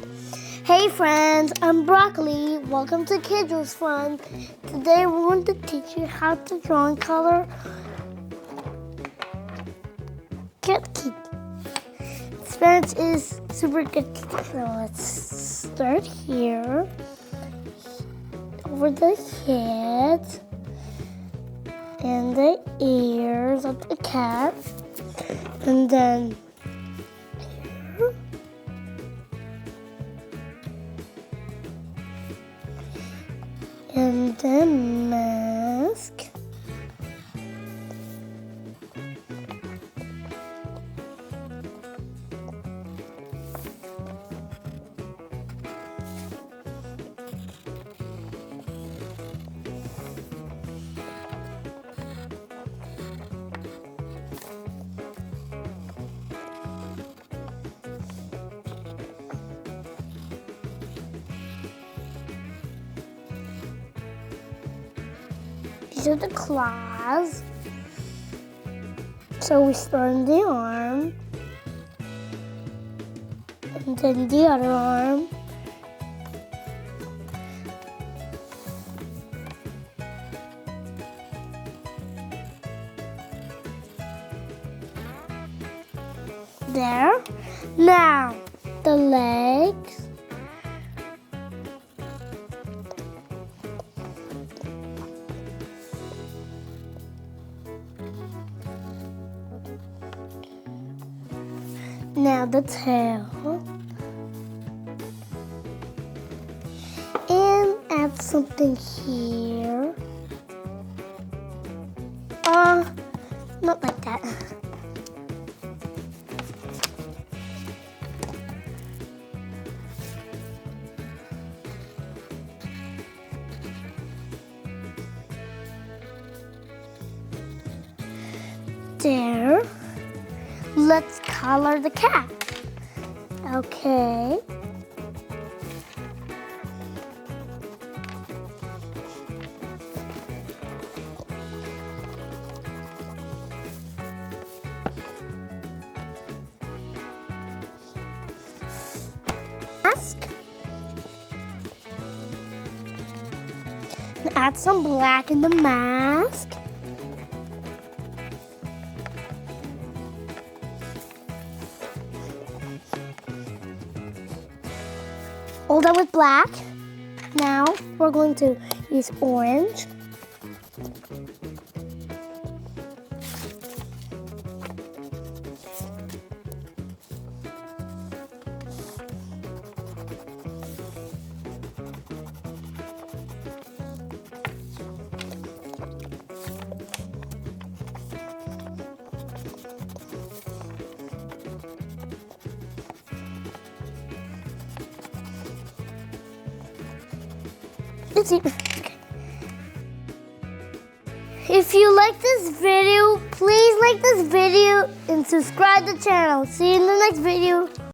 Hey friends, I'm Broccoli. Welcome to kiddrawsfun. Today we're going to teach you how to draw and color Kid. Spanish is super good. So let's start here. Over the head and the ears of the cat. And then here. And then mask. These are the claws. So we start on the arm, and then the other arm, there. Now the legs. Now the tail. And add something here. Not like that. There. Let's color the cat. Okay. Mask. And add some black in the mask. All done with black. Now we're going to use orange. If you like this video, please like this video and subscribe to the channel. See you in the next video.